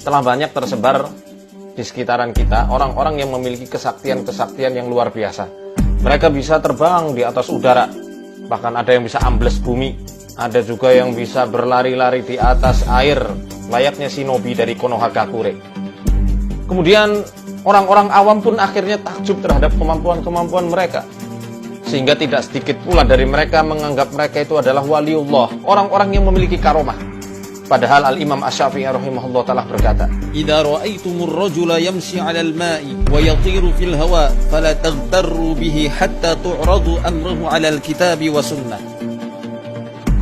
telah banyak tersebar di sekitaran kita orang-orang yang memiliki kesaktian-kesaktian yang luar biasa. Mereka bisa terbang di atas udara, bahkan ada yang bisa ambles bumi, ada juga yang bisa berlari-lari di atas air layaknya shinobi dari Konohagakure. Kemudian orang-orang awam pun akhirnya takjub terhadap kemampuan-kemampuan mereka, sehingga tidak sedikit pula dari mereka menganggap mereka itu adalah waliullah, orang-orang yang memiliki karomah. Padahal Al-Imam Asy-Syafi'i rahimahullah ta'ala berkata, "Idza ra'aitumur rajula yamshi 'alal ma'i wa yatiru fil hawa fala taghtarru bihi hatta tu'radu amruhu 'alal kitabi wa sunnah."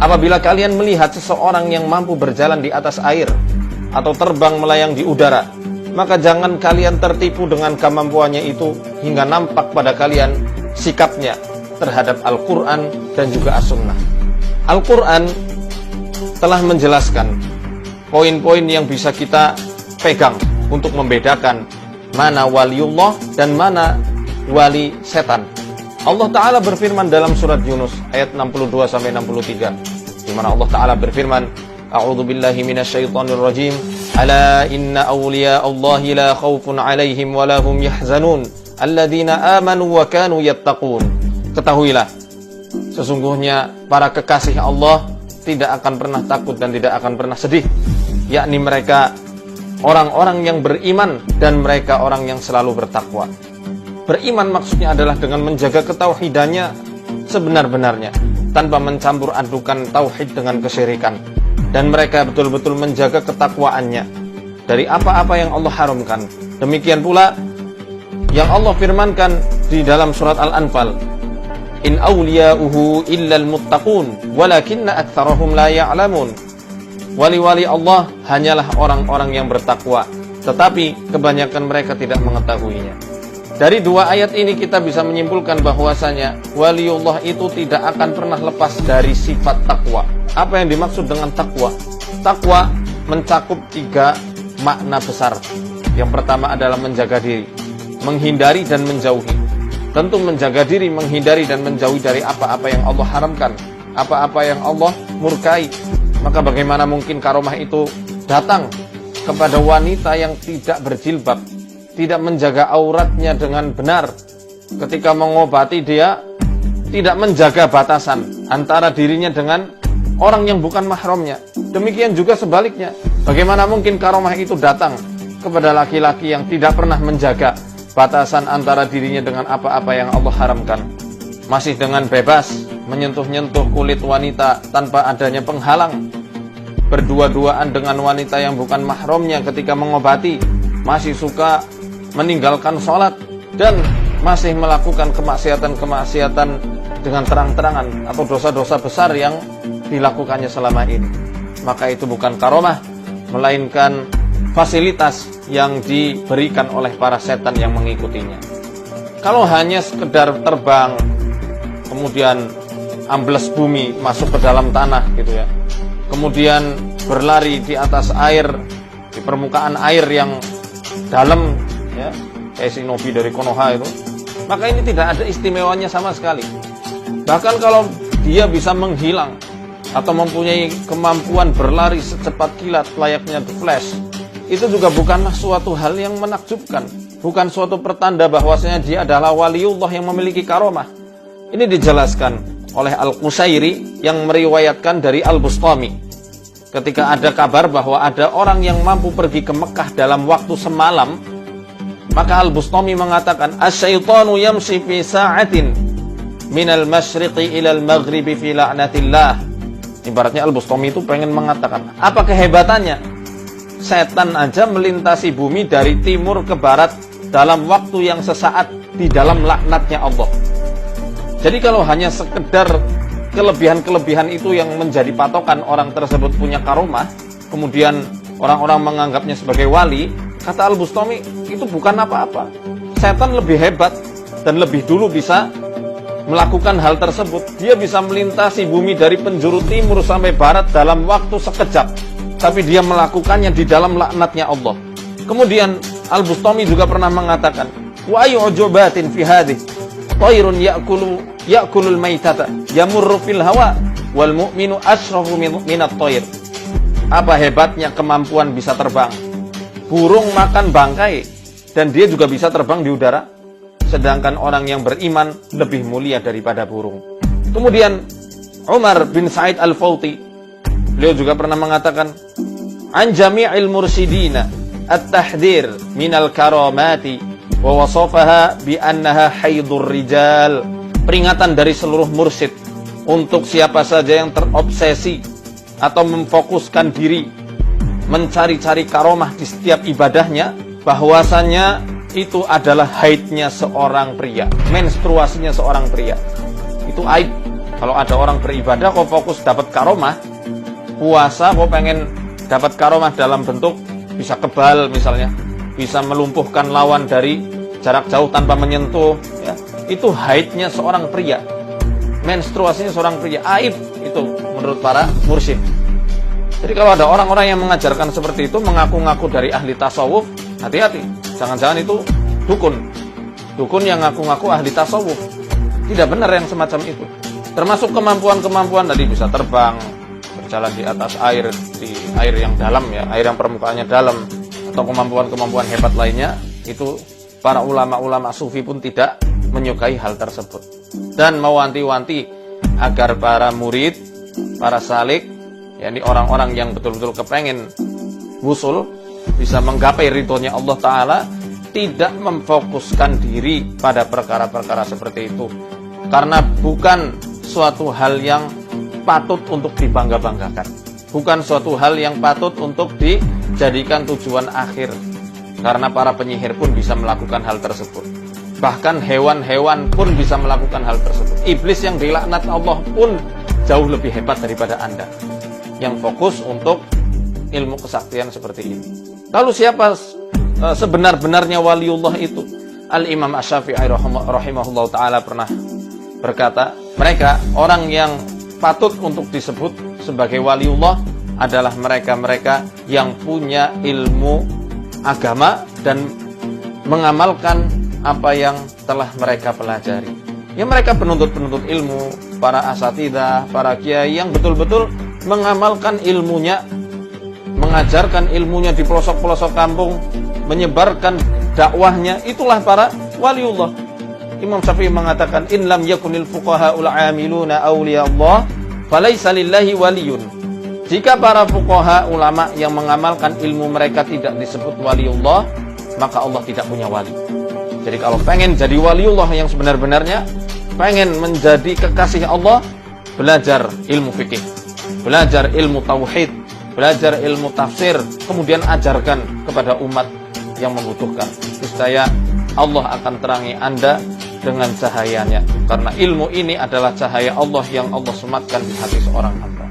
Apabila kalian melihat seseorang yang mampu berjalan di atas air atau terbang melayang di udara, maka jangan kalian tertipu dengan kemampuannya itu hingga nampak pada kalian sikapnya terhadap Al-Quran dan juga As-Sunnah. Al-Quran telah menjelaskan poin-poin yang bisa kita pegang untuk membedakan mana waliullah dan mana wali setan. Allah Ta'ala berfirman dalam surat Yunus ayat 62-63, di mana Allah Ta'ala berfirman, "A'udzu billahi minasyaitonir rajim. Ala inna awliya Allahi la khaufun 'alaihim wa lahum yahzanun. Alladzina amanu wa kanu yattaqun." Ketahuilah, sesungguhnya para kekasih Allah tidak akan pernah takut dan tidak akan pernah sedih, yakni mereka orang-orang yang beriman dan mereka orang yang selalu bertakwa. Beriman maksudnya adalah dengan menjaga ketauhidannya sebenar-benarnya, tanpa mencampur adukan tauhid dengan kesyirikan, dan mereka betul-betul menjaga ketakwaannya dari apa-apa yang Allah haramkan. Demikian pula yang Allah firmankan di dalam surat Al-Anfal, "In awliya'uhu illal muttaqun walakinna aktsarahum la ya'lamun." Wali-wali Allah hanyalah orang-orang yang bertakwa, tetapi kebanyakan mereka tidak mengetahuinya. Dari dua ayat ini kita bisa menyimpulkan bahwasanya waliullah itu tidak akan pernah lepas dari sifat takwa. Apa yang dimaksud dengan takwa? Takwa mencakup 3 makna besar. Yang pertama adalah menjaga diri, menghindari dan menjauhi. Tentu menjaga diri, menghindari dan menjauhi dari apa-apa yang Allah haramkan, apa-apa yang Allah murkai. Maka bagaimana mungkin karomah itu datang kepada wanita yang tidak berjilbab, tidak menjaga auratnya dengan benar. Ketika mengobati dia tidak menjaga batasan antara dirinya dengan orang yang bukan mahramnya. Demikian juga sebaliknya. Bagaimana mungkin karomah itu datang kepada laki-laki yang tidak pernah menjaga batasan antara dirinya dengan apa-apa yang Allah haramkan, masih dengan bebas menyentuh-nyentuh kulit wanita tanpa adanya penghalang, berdua-duaan dengan wanita yang bukan mahramnya ketika mengobati, masih suka meninggalkan sholat, dan masih melakukan kemaksiatan-kemaksiatan dengan terang-terangan atau dosa-dosa besar yang dilakukannya selama ini. Maka itu bukan karomah, melainkan fasilitas yang diberikan oleh para setan yang mengikutinya. Kalau hanya sekedar terbang, kemudian ambles bumi, masuk ke dalam tanah gitu ya, kemudian berlari di atas air, di permukaan air yang dalam ya, kayak shinobi dari Konoha itu, maka ini tidak ada istimewanya sama sekali. Bahkan kalau dia bisa menghilang atau mempunyai kemampuan berlari secepat kilat layaknya The Flash, itu juga bukanlah suatu hal yang menakjubkan, bukan suatu pertanda bahwasanya dia adalah waliullah yang memiliki karomah. Ini dijelaskan oleh Al-Qusairi yang meriwayatkan dari Al-Bustami. Ketika ada kabar bahwa ada orang yang mampu pergi ke Mekah dalam waktu semalam, maka Al-Bustami mengatakan, "Asyaitanu yamshi fi sa'atin minal masyriqi ilal maghribi fi la'natillah." Ibaratnya Al-Bustami itu pengen mengatakan, apa kehebatannya? Setan aja melintasi bumi dari timur ke barat dalam waktu yang sesaat di dalam laknatnya Allah. Jadi kalau hanya sekedar kelebihan-kelebihan itu yang menjadi patokan orang tersebut punya karomah, kemudian orang-orang menganggapnya sebagai wali, kata Al-Bustami, itu bukan apa-apa. Setan lebih hebat dan lebih dulu bisa melakukan hal tersebut. Dia bisa melintasi bumi dari penjuru timur sampai barat dalam waktu sekejap, tapi dia melakukannya di dalam laknatnya Allah. Kemudian Al-Bustami juga pernah mengatakan, "Wa ayu ujubatin fi hadhihi tayrun ya'kulul maitata yamurru fil hawa wal mu'minu asyrafu minat tayr." Apa hebatnya kemampuan bisa terbang, burung makan bangkai dan dia juga bisa terbang di udara. Sedangkan orang yang beriman lebih mulia daripada burung. Kemudian Umar bin Sa'id Al-Fawti, beliau juga pernah mengatakan, an jami'il mursidina at-tahdir minal karamati wa wasafaha bi annaha haidur rijal. Peringatan dari seluruh mursyid untuk siapa saja yang terobsesi atau memfokuskan diri mencari-cari karomah di setiap ibadahnya, bahwasannya itu adalah haidnya seorang pria, menstruasinya seorang pria. Itu aib. Kalau ada orang beribadah kok fokus dapat karomah, puasa kok pengen dapat karomah dalam bentuk bisa kebal misalnya, bisa melumpuhkan lawan dari jarak jauh tanpa menyentuh, ya. Itu haidnya seorang pria, menstruasinya seorang pria, aib itu menurut para mursyid. Jadi kalau ada orang-orang yang mengajarkan seperti itu, mengaku-ngaku dari ahli tasawuf, hati-hati, jangan-jangan itu dukun yang ngaku-ngaku ahli tasawuf. Tidak benar yang semacam itu. Termasuk kemampuan-kemampuan tadi, bisa terbang, berjalan di atas air, di air yang dalam, ya, air yang permukaannya dalam, atau kemampuan-kemampuan hebat lainnya, itu para ulama-ulama sufi pun tidak menyukai hal tersebut. Dan mewanti-wanti agar para murid, para salik, yakni orang-orang yang betul-betul kepengen wusul, bisa menggapai ridhonya Allah Ta'ala, tidak memfokuskan diri pada perkara-perkara seperti itu. Karena bukan suatu hal yang patut untuk dibangga-banggakan, bukan suatu hal yang patut untuk dijadikan tujuan akhir. Karena para penyihir pun bisa melakukan hal tersebut. Bahkan hewan-hewan pun bisa melakukan hal tersebut. Iblis yang dilaknat Allah pun jauh lebih hebat daripada Anda yang fokus untuk ilmu kesaktian seperti ini. Lalu siapa sebenar-benarnya waliullah itu? Al-Imam Asy-Syafi'i rahimahullah ta'ala pernah berkata, mereka orang yang patut untuk disebut sebagai waliullah adalah mereka-mereka yang punya ilmu agama dan mengamalkan apa yang telah mereka pelajari. Ya, mereka penuntut-penuntut ilmu, para asatidzah, para kiai yang betul-betul mengamalkan ilmunya, mengajarkan ilmunya di pelosok-pelosok kampung, menyebarkan dakwahnya, itulah para waliullah. Imam Syafi'i mengatakan, in lam yakunil fuqaha'ul 'amiluna awliya Allah falaysa lillahi waliyun. Jika para fuqaha ulama yang mengamalkan ilmu mereka tidak disebut waliullah, maka Allah tidak punya wali. Jadi kalau pengen jadi waliullah yang sebenar-benarnya, pengen menjadi kekasih Allah, belajar ilmu fikih, belajar ilmu tauhid, belajar ilmu tafsir, kemudian ajarkan kepada umat yang membutuhkan. Niscaya Allah akan terangi Anda dengan cahayanya. Karena ilmu ini adalah cahaya Allah yang Allah sematkan di hati seorang hamba.